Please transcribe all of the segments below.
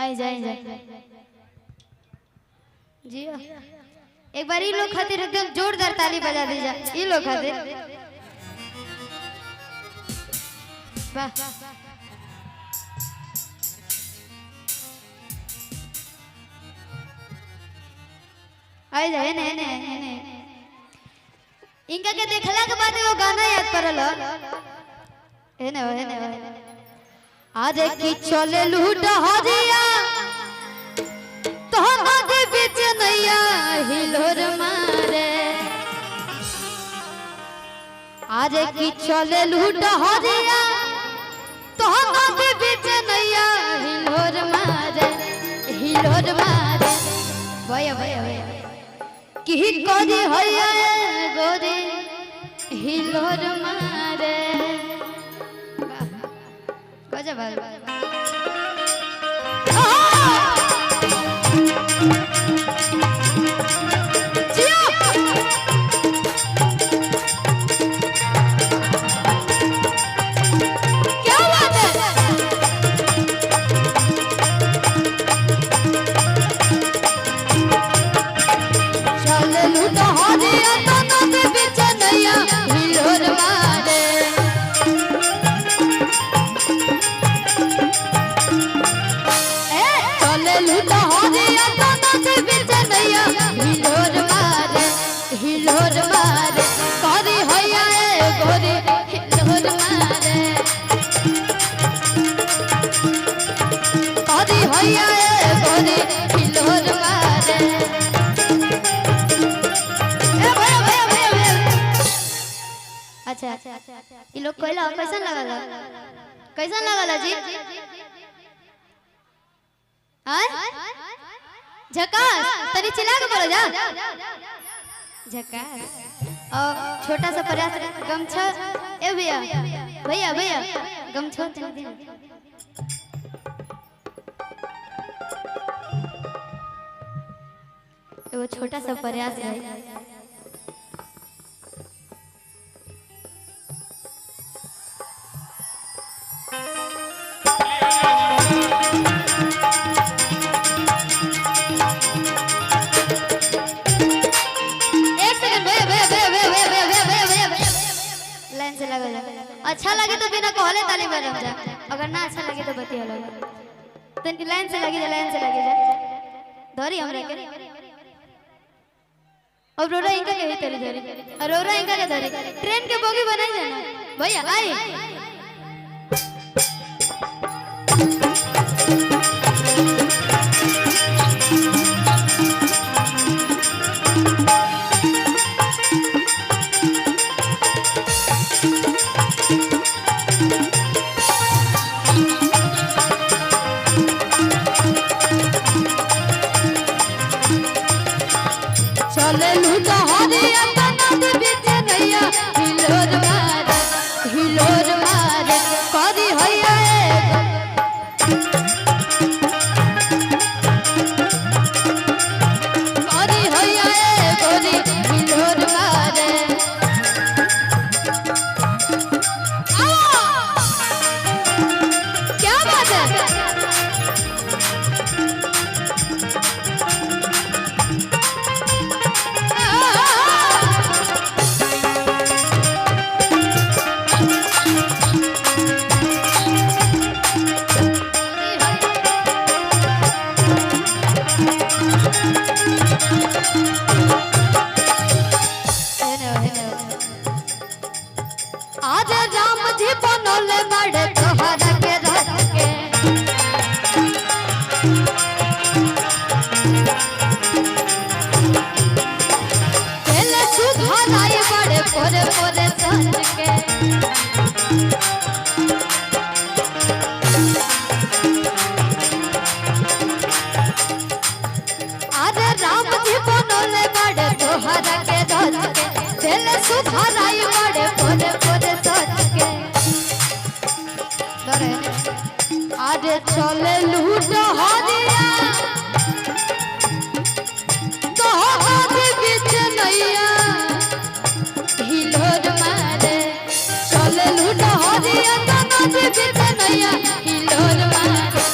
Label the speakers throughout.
Speaker 1: आई जाए जी एक बार ये लोग खातिर एकदम जोरदार ताली बजा दीजिए। ये लोग खातिर वाह आई जाए ने इनका के देखला के बाद वो गाना याद परल है ने आज की चले लूट हरिया तो नदी बीच नैया हिलोर मारे आज की चले लूट हरिया तो नदी बीच नैया हिलोर मारे भया भया की कोदी होया गोरे हिलोर मारे गजब अच्छा ये लोग कहला कैसन लगल जी झकास तनी चिल्ला के बोलो जा झकास और छोटा सा प्रयास गमछा ए भैया भैया भैया गमछा वो छोटा सा प्रयास है अच्छा लगे तो बिना कहले ताली बजा जा अगर ना अच्छा लगे तो बतिया लगे तो इनकी लाइन से लगी जा धरी हमरे के और रोरा इनका के तेरी धरी और रोरा इनका के धरी ट्रेन के बोगी बनाई जाना भैया आई आज राम जी बनोले बड़े तोहरा के रख के पहले सुधाराई बड़े पोरे पोरे सच के आज राम जी बनोले बड़े तोहरा के रख के पहले सुधाराई बड़े पोरे पोरे आज चले लूट हरिया तो नदी बीच नैया हिलोर मारे चले लूट हरिया तो नदी बीच नैया हिलोर मारे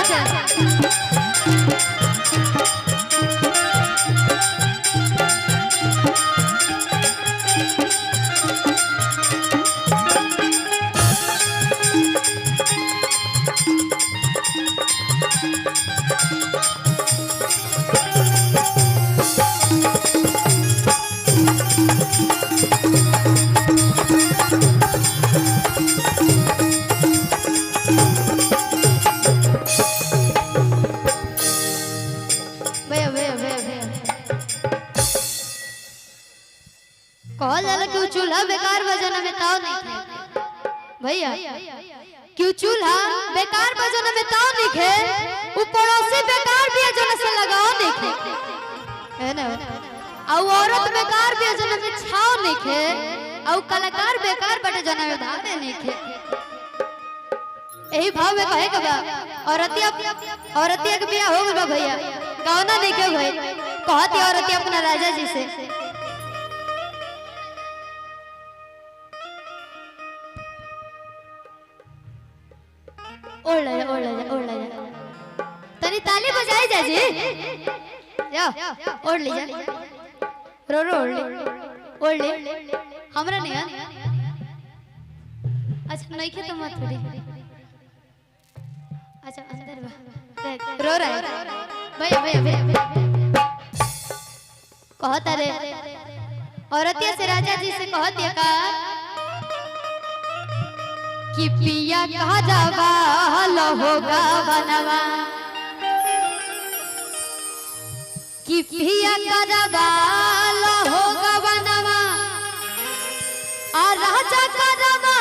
Speaker 1: नाचे भैया भैया भैया भैया कहल जाला कि चूल्हा बेकार वजन में ताव नहीं थे भैया क्यों चूल्हा बेकार वजन में ताव नहीं थे वो पड़ोसी बेकार भी जन से लगाओ नहीं थे है ना और औरत बेकार भी जन में छाव नहीं थे और कलाकार बेकार बटे जन में धाते नहीं थे यही भाव में कहे के बा औरतिया के बियाह हो गया भैया कौना नहीं के भाई कहती औरतिया अपना राजा जी से ओढ़ ले तनी ताली बजाई जा जी या ओढ़ ले जा रो ओढ़ ले हमरा नहीं अच्छा नहीं खे तो मत थोड़ी अच्छा अंदर रो रहा है भैया भैया भैया कहता रे औरतिया से राजा जी से कहती का कि पिया कहा जावा लो होगा बनवा कि पिया का जावा लो होगा बनवा और राजा का जावा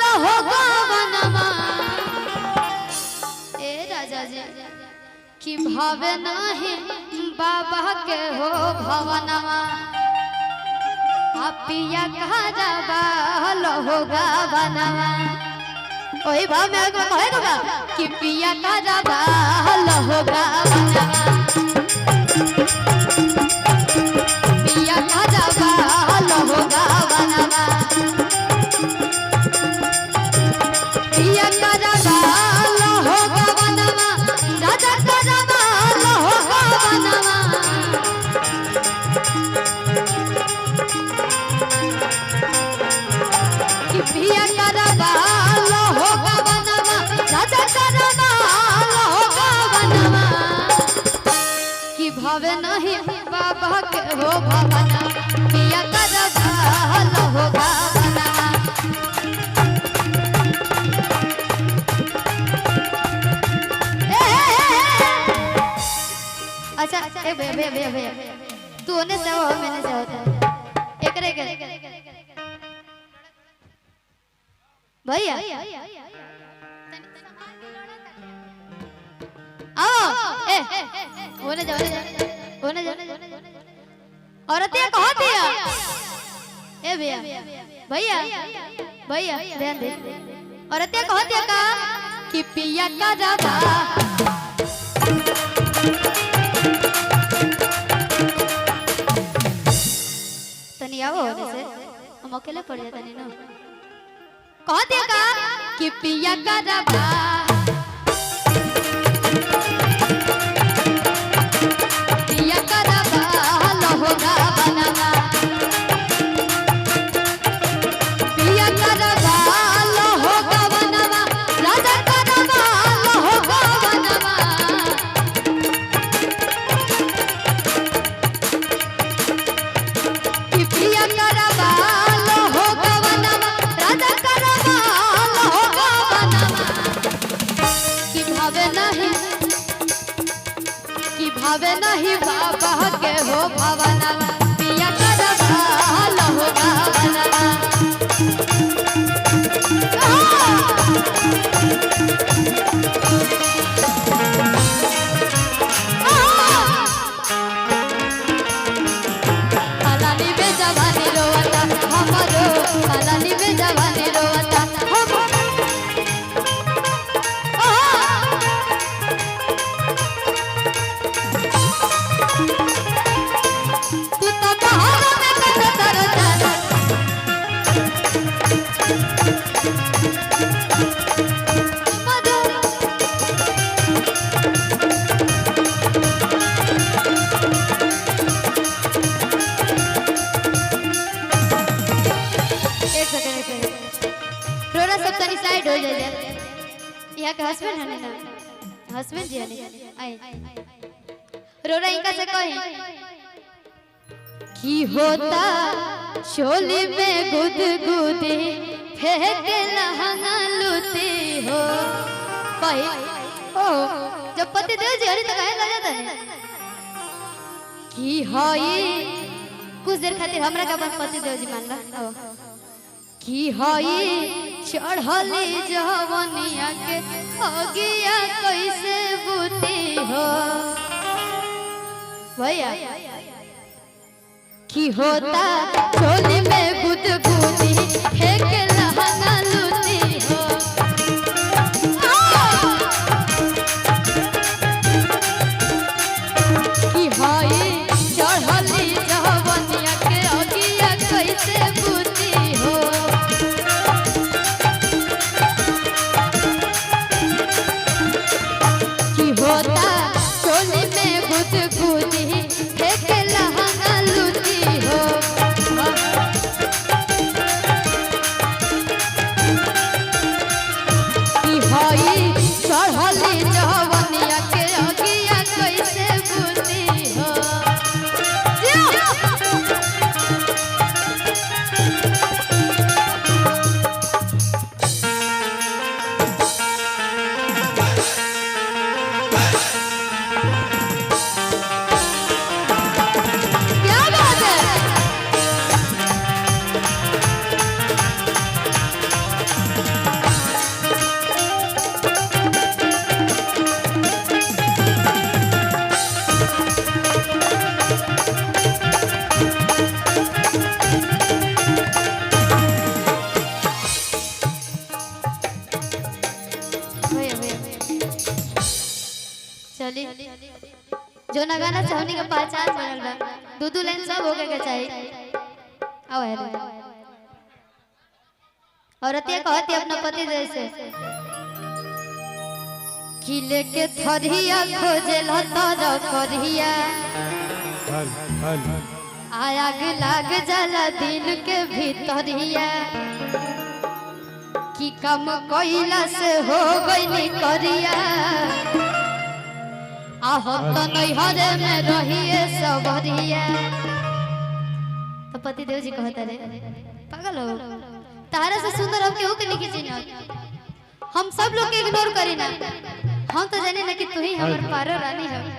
Speaker 1: लो होगा बनवा ए राजा जी कि भावे नहीं बाबा के हो भवनवा पिया कहा जावा लो होगा बनवा ओही भाव में कहेगा कि पिया का जावा लो होगा बनवा पिया का जावा लो होगा बनवा पिया का जावा लो होगा बनवा राजा का जावा लो होगा बनवा कि पिया का जावा लो होगा बनवा राजा का जावा लो होगा बनवा कि भावे नहीं बाबा के हो भवना पिया का जावा लो होगा बनवा अच्छा ए भैया भैया भैया तू होने से हो मैंने से होता है एकरे के भैया आओ ए होने जाओ औरतिया कहती है ए भैया भैया भैया ध्यान दे औरतिया कहती है का कि पिया का जावा तनी आओ से हम अकेले पड़ जाते नहीं ना कहते का कि पिया का जावा पिया का जावा लो होगा बनवा पिया का जावा लो होगा बनवा राजा का जावा लो होगा बनवा कि पिया का जावा लो होगा बनवा राजा का जावा लो होगा बनवा कि भावे नहीं बाबा के हो भवनवा पिया का जावा लो होगा बनवा हलाली में जवानी रोवता हमरो हलाली में जवानी रोवता तू के हस्बैंड है ना, हस्बैंड जी है आई रोरा इनका से कहे की होता चोली में गुदगुदी फेंक लहंगा लूती हो कहे ओ जब पति देव जी हरी तो कहे लगा था की हई कुछ देर खातिर हमरा के अपन पति देव जी मान ला की हई चढ़ली जवनिया के अगिया कैसे बुती हो भैया की होता चोली में गुदगुदी फेंक लहंगा लूती हो की हई चढ़ली जवनिया के अगिया कैसे बुती हो की होता चोली में गुदगुदी फेंक लहंगा लूती हो की हई चढ़ली जवनिया के अगिया कैसे बुती हो क्या बात है चली जो ना गाना चाहनी का पहचान बनल बा दू लाइन सब हो के चाहिए आओ है औरतिया कहती अपना पति जैसे किले के थरिया खोजे लतर करिया आग लाग जाला दिल के भीतरिया की कम कोइला से हो गई करिया आहत नहीं हरे में रहिए सबरिया तो पति देव जी कहता रे पागल हो तारा से सुंदर हम केहू के नहीं चिन्ह हम सब लोग के इग्नोर करी ना हम तो जाने ना कि तू ही हमर पारो रानी है